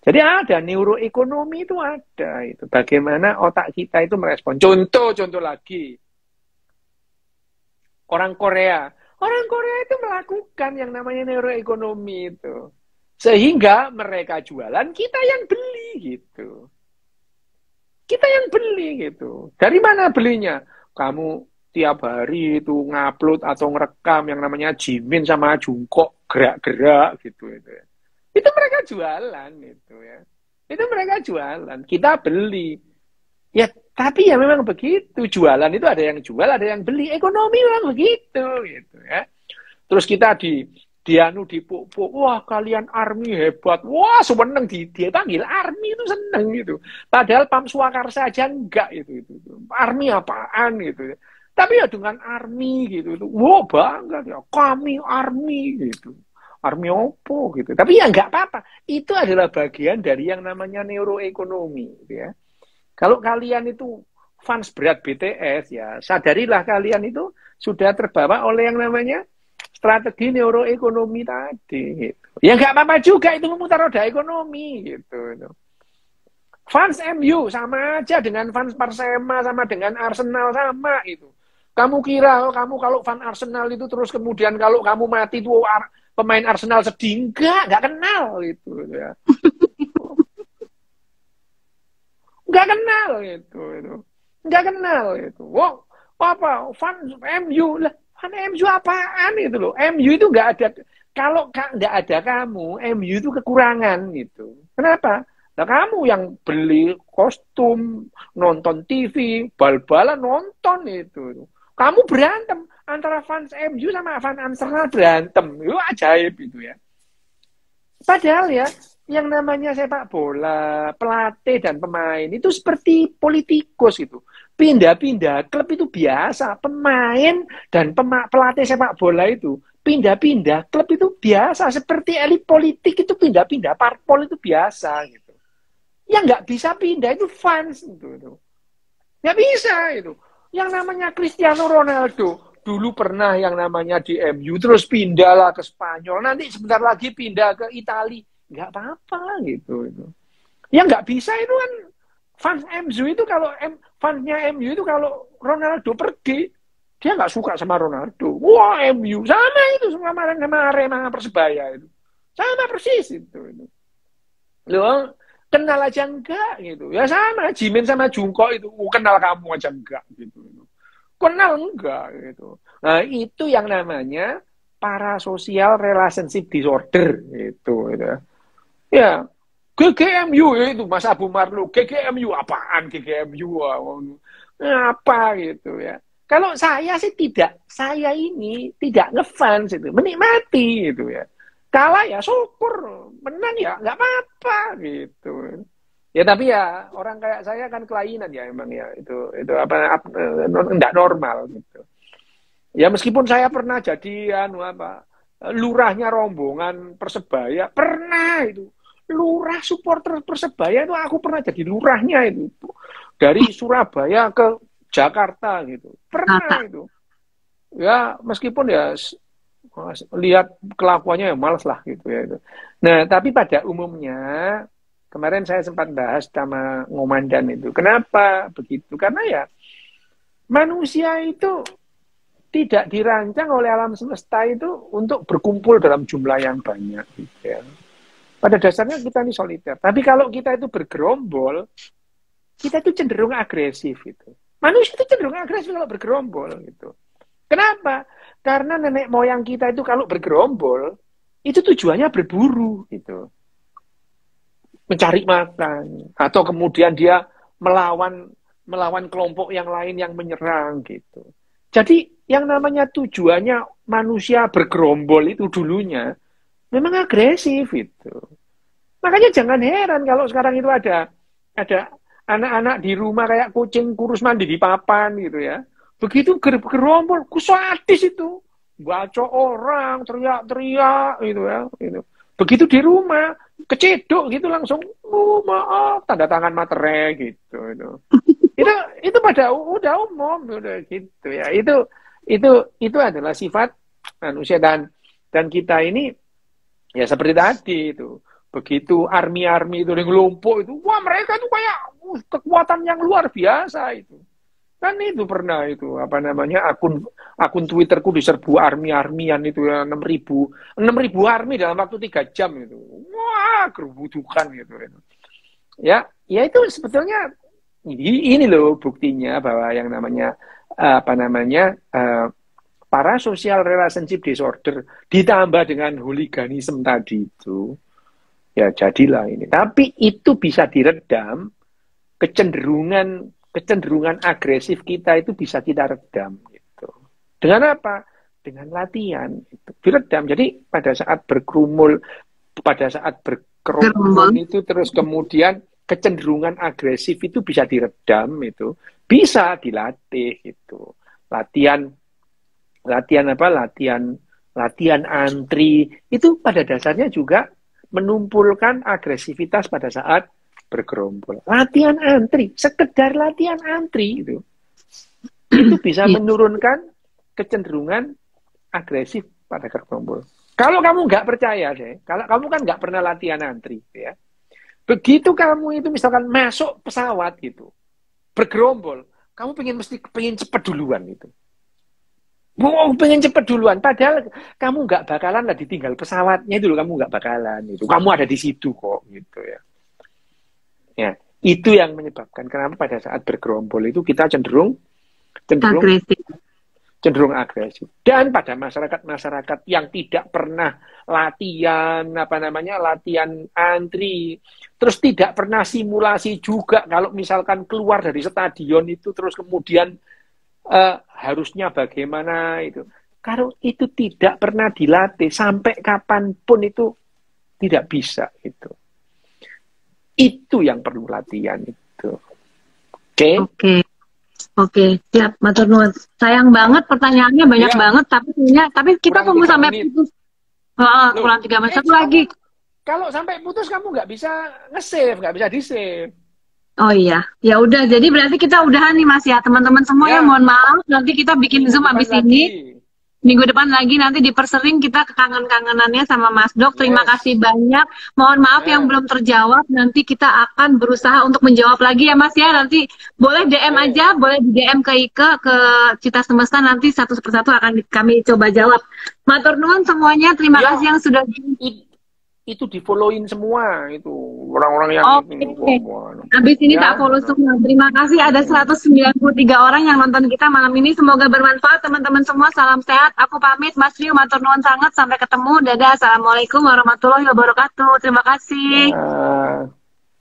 Speaker 2: Jadi ada neuroekonomi itu ada itu. Bagaimana otak kita itu merespon. Contoh lagi. Orang Korea itu melakukan yang namanya neuroekonomi itu. Sehingga mereka jualan, kita yang beli gitu. Kita yang beli gitu. Dari mana belinya? Kamu tiap hari itu ngupload atau ngerekam yang namanya Jimin sama Jungkook gerak-gerak gitu itu ya. Itu mereka jualan itu ya. Itu mereka jualan, kita beli. Ya, tapi ya memang begitu. Jualan itu ada yang jual, ada yang beli. Ekonomi memang begitu gitu ya. Terus kita dipuk-puk, wah kalian army hebat, wah seneng dia panggil army itu seneng gitu. Padahal Pam Swakarsa aja enggak itu. Army apaan gitu. Tapi ya dengan army gitu, wah bangga ya, kami army gitu. Army opo gitu. Tapi ya enggak apa-apa. Itu adalah bagian dari yang namanya neuroekonomi gitu ya. Kalau kalian itu fans berat BTS ya, sadarilah kalian itu sudah terbawa oleh yang namanya strategi neuroekonomi tadi gitu. Ya nggak apa-apa juga itu memutar roda ekonomi gitu. Fans MU sama aja dengan fans Persema, sama dengan Arsenal, sama itu. Kamu kira kamu kalau fans Arsenal itu terus kemudian kalau kamu mati tuh pemain Arsenal sedih? Nggak kenal gitu ya. Nggak kenal gitu. Nggak kenal gitu. Wow, apa fans MU lah. Kan MU apaan itu loh. MU itu nggak ada. Kalau nggak ada kamu, MU itu kekurangan gitu. Kenapa? Nah kamu yang beli kostum, nonton TV, bal-balan nonton itu. Kamu berantem antara fans MU sama fans Arsenal berantem. Itu ajaib itu ya. Padahal ya, yang namanya sepak bola, pelatih dan pemain itu seperti politikus itu. Pindah-pindah klub itu biasa. Pemain dan pelatih sepak bola itu pindah-pindah klub itu biasa. Seperti elit politik itu pindah-pindah parpol itu biasa gitu. Yang nggak bisa pindah itu fans itu. Nggak bisa itu. Yang namanya Cristiano Ronaldo dulu pernah yang namanya di MU terus pindahlah ke Spanyol. Nanti sebentar lagi pindah ke Italia. Nggak apa-apa gitu. Yang nggak bisa itu kan fans MU itu kalau fansnya MU itu kalau Ronaldo pergi dia nggak suka sama Ronaldo. Wah MU sama itu sama Arema Persebaya itu sama persis itu. Loh kenal aja enggak gitu ya sama Jimin sama Jungkook itu kenal kamu aja enggak gitu. Kenal enggak gitu. Nah itu yang namanya parasocial relationship disorder gitu. Ya GGMU itu Mas Abu Marlu, GGMU apaan GGMU apa gitu ya. Kalau saya sih tidak, saya ini tidak ngefans itu, menikmati gitu ya. Kalah ya syukur, menang ya nggak apa-apa gitu. Ya tapi ya orang kayak saya kan kelainan ya emang ya itu apa enggak normal gitu. Ya meskipun saya pernah jadi lurahnya rombongan Persebaya, pernah itu. Lurah supporter Persebaya itu aku pernah jadi lurahnya itu. Dari Surabaya ke Jakarta gitu. Pernah itu. Ya meskipun ya lihat kelakuannya ya males lah gitu ya itu. Nah, tapi pada umumnya kemarin saya sempat bahas sama Ngomandan itu. Kenapa begitu? Karena ya manusia itu tidak dirancang oleh alam semesta itu untuk berkumpul dalam jumlah yang banyak gitu ya. Pada dasarnya kita ini soliter. Tapi kalau kita itu bergerombol, kita itu cenderung agresif gitu. Manusia itu cenderung agresif kalau bergerombol gitu. Kenapa? Karena nenek moyang kita itu kalau bergerombol, itu tujuannya berburu gitu, mencari makan, atau kemudian dia melawan kelompok yang lain yang menyerang gitu. Jadi yang namanya tujuannya manusia bergerombol itu dulunya memang agresif itu. Makanya jangan heran kalau sekarang itu ada anak-anak di rumah kayak kucing kurus mandi di papan gitu ya. Begitu gerombol, kusadis itu. Baca orang, teriak-teriak gitu ya. Gitu. Begitu di rumah, keciduk gitu langsung, maaf, tanda tangan materai gitu. Itu pada udah umum udah gitu ya. Itu adalah sifat manusia dan kita ini ya seperti tadi itu. Begitu army itu yang ngelompok itu, wah mereka itu kayak kekuatan yang luar biasa itu. Kan itu pernah itu apa namanya akun Twitterku diserbu armian itu ya 6.000 army dalam waktu 3 jam itu. Wah, kerubutukan gitu. Ya itu sebetulnya ini loh buktinya bahwa yang namanya para social relationship disorder ditambah dengan hooliganism tadi itu. Ya jadilah ini. Tapi itu bisa diredam, kecenderungan agresif kita itu bisa kita redam gitu. Dengan apa? Dengan latihan itu diredam. Jadi pada saat berkerumun itu terus kemudian kecenderungan agresif itu bisa diredam itu, bisa dilatih itu. Latihan antri itu pada dasarnya juga menumpulkan agresivitas pada saat bergerombol. Latihan antri, sekedar latihan antri itu bisa menurunkan kecenderungan agresif pada bergerombol. Kalau kamu nggak percaya deh, kalau kamu kan nggak pernah latihan antri, ya. Begitu kamu itu misalkan masuk pesawat gitu, bergerombol, kamu pengen cepat duluan gitu. Wow, pengen cepet duluan. Padahal kamu nggak bakalan lah ditinggal pesawatnya itu loh, kamu nggak bakalan itu. Kamu ada di situ kok gitu ya. Ya, itu yang menyebabkan kenapa pada saat bergerombol itu kita cenderung agresif. Dan pada masyarakat yang tidak pernah latihan antri, terus tidak pernah simulasi juga kalau misalkan keluar dari stadion itu terus kemudian harusnya bagaimana itu. Kalau itu tidak pernah dilatih sampai kapanpun itu tidak bisa itu. Itu yang perlu latihan itu.
Speaker 1: Oke, siap, matur nuwun. Sayang banget pertanyaannya banyak banget, tapi kita tunggu sampai putus. Kurang 3 menit. Satu lagi.
Speaker 2: Kalau sampai putus kamu nggak bisa nge-save, nggak bisa di-save.
Speaker 1: Oh iya, ya udah. Jadi berarti kita udahan nih Mas ya, teman-teman semua ya. Mohon maaf, nanti kita bikin Zoom habis ini. Minggu depan lagi nanti dipersering kita kekangen-kangenannya sama Mas Dok. Terima kasih banyak. Mohon maaf yang belum terjawab. Nanti kita akan berusaha untuk menjawab lagi ya Mas ya. Nanti boleh DM aja, boleh di DM ke Ike, ke Cita Semesta. Nanti satu persatu akan kami coba jawab. Matur nuwun semuanya. Terima kasih yang sudah
Speaker 2: itu di-follow-in semua itu orang-orang yang
Speaker 1: habis ini tak follow semua. Terima kasih ada 193 orang yang nonton kita malam ini. Semoga bermanfaat teman-teman semua. Salam sehat. Aku pamit Mas Rio, matur nuwun sangat. Sampai ketemu. Dadah. Assalamualaikum warahmatullahi wabarakatuh. Terima kasih.